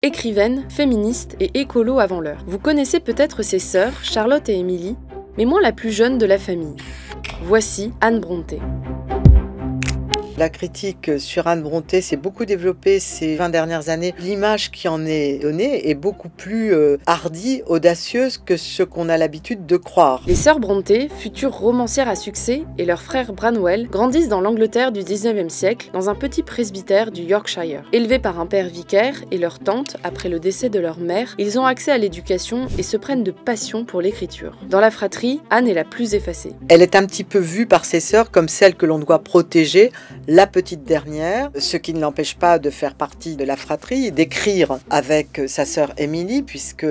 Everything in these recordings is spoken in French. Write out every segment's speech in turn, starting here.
Écrivaines, féministes et écolos avant l'heure. Vous connaissez peut-être ses sœurs, Charlotte et Emily, mais moins la plus jeune de la famille. Voici Anne Brontë. La critique sur Anne Brontë s'est beaucoup développée ces 20 dernières années. L'image qui en est donnée est beaucoup plus hardie, audacieuse que ce qu'on a l'habitude de croire. Les sœurs Brontë, futures romancières à succès, et leur frère Branwell grandissent dans l'Angleterre du 19e siècle, dans un petit presbytère du Yorkshire. Élevés par un père vicaire et leur tante, après le décès de leur mère, ils ont accès à l'éducation et se prennent de passion pour l'écriture. Dans la fratrie, Anne est la plus effacée. Elle est un petit peu vue par ses sœurs comme celle que l'on doit protéger, la petite dernière, ce qui ne l'empêche pas de faire partie de la fratrie, d'écrire avec sa sœur Emily, puisque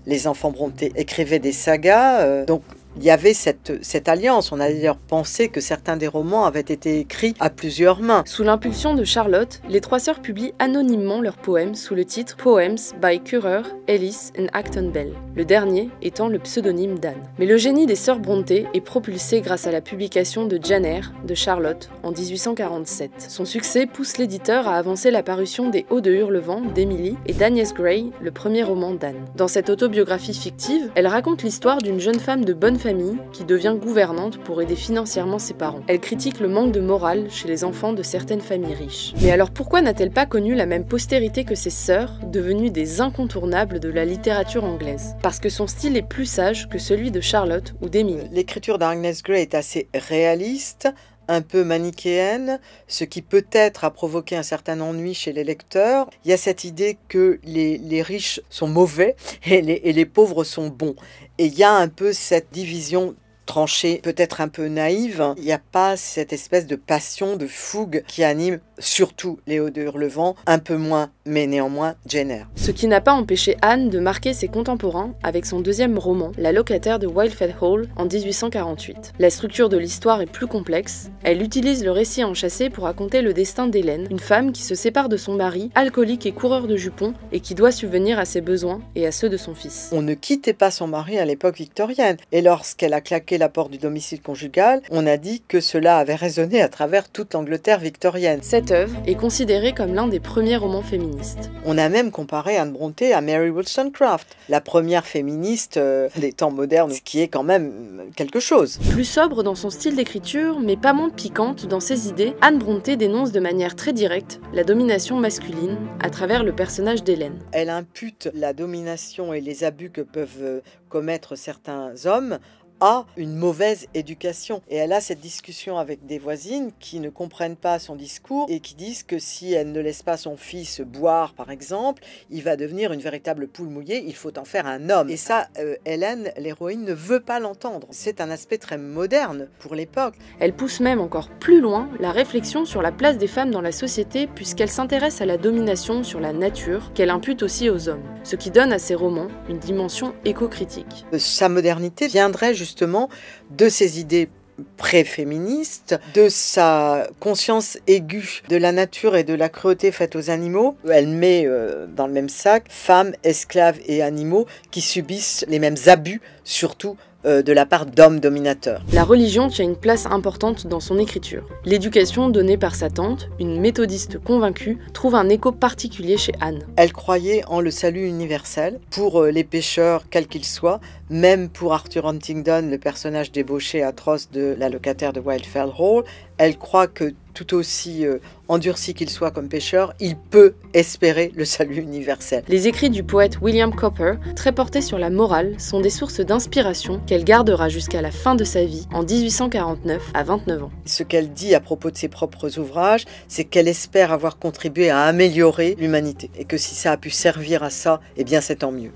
les enfants Brontë écrivaient des sagas. Donc il y avait cette alliance. On a d'ailleurs pensé que certains des romans avaient été écrits à plusieurs mains. Sous l'impulsion de Charlotte, les trois sœurs publient anonymement leurs poèmes sous le titre Poems by Currer, Ellis and Acton Bell, le dernier étant le pseudonyme d'Anne. Mais le génie des sœurs Brontë est propulsé grâce à la publication de Jane Eyre de Charlotte en 1847. Son succès pousse l'éditeur à avancer la parution des Odes de Hurlevent d'Emily et d'Agnès Grey, le premier roman d'Anne. Dans cette autobiographie fictive, elle raconte l'histoire d'une jeune femme de bonne famille qui devient gouvernante pour aider financièrement ses parents. Elle critique le manque de morale chez les enfants de certaines familles riches. Mais alors pourquoi n'a-t-elle pas connu la même postérité que ses sœurs, devenues des incontournables de la littérature anglaise? Parce que son style est plus sage que celui de Charlotte ou d'Emily. L'écriture d'Agnès Grey est assez réaliste, un peu manichéenne, ce qui peut-être a provoqué un certain ennui chez les lecteurs. Il y a cette idée que les riches sont mauvais et les pauvres sont bons. Et il y a un peu cette division tranchée, peut-être un peu naïve. Il n'y a pas cette espèce de passion, de fougue qui anime surtout les Odes de Hurlevent, un peu moins, mais néanmoins Jane Eyre. Ce qui n'a pas empêché Anne de marquer ses contemporains avec son deuxième roman, La locataire de Wildfell Hall, en 1848. La structure de l'histoire est plus complexe. Elle utilise le récit enchâssé pour raconter le destin d'Hélène, une femme qui se sépare de son mari, alcoolique et coureur de jupons, et qui doit subvenir à ses besoins et à ceux de son fils. On ne quittait pas son mari à l'époque victorienne, et lorsqu'elle a claqué la porte du domicile conjugal, on a dit que cela avait résonné à travers toute l'Angleterre victorienne. Cette œuvre est considérée comme l'un des premiers romans féministes. On a même comparé Anne Brontë à Mary Wollstonecraft, la première féministe des temps modernes, ce qui est quand même quelque chose. Plus sobre dans son style d'écriture, mais pas moins piquante dans ses idées, Anne Brontë dénonce de manière très directe la domination masculine à travers le personnage d'Hélène. Elle impute la domination et les abus que peuvent commettre certains hommes a une mauvaise éducation. Et elle a cette discussion avec des voisines qui ne comprennent pas son discours et qui disent que si elle ne laisse pas son fils boire, par exemple, il va devenir une véritable poule mouillée, il faut en faire un homme. Et ça, Hélène, l'héroïne, ne veut pas l'entendre. C'est un aspect très moderne pour l'époque. Elle pousse même encore plus loin la réflexion sur la place des femmes dans la société puisqu'elle s'intéresse à la domination sur la nature qu'elle impute aussi aux hommes, ce qui donne à ses romans une dimension éco-critique. Sa modernité viendrait justement de ses idées pré-féministe, de sa conscience aiguë de la nature et de la cruauté faite aux animaux. Elle met dans le même sac femmes, esclaves et animaux qui subissent les mêmes abus, surtout de la part d'hommes dominateurs. La religion tient une place importante dans son écriture. L'éducation donnée par sa tante, une méthodiste convaincue, trouve un écho particulier chez Anne. Elle croyait en le salut universel pour les pécheurs, quels qu'ils soient, même pour Arthur Huntingdon, le personnage débauché atroce de la locataire de Wildfell Hall. Elle croit que tout aussi endurci qu'il soit comme pécheur, il peut espérer le salut universel. Les écrits du poète William Cowper, très portés sur la morale, sont des sources d'inspiration qu'elle gardera jusqu'à la fin de sa vie, en 1849, à 29 ans. Ce qu'elle dit à propos de ses propres ouvrages, c'est qu'elle espère avoir contribué à améliorer l'humanité, et que si ça a pu servir à ça, eh bien c'est tant mieux.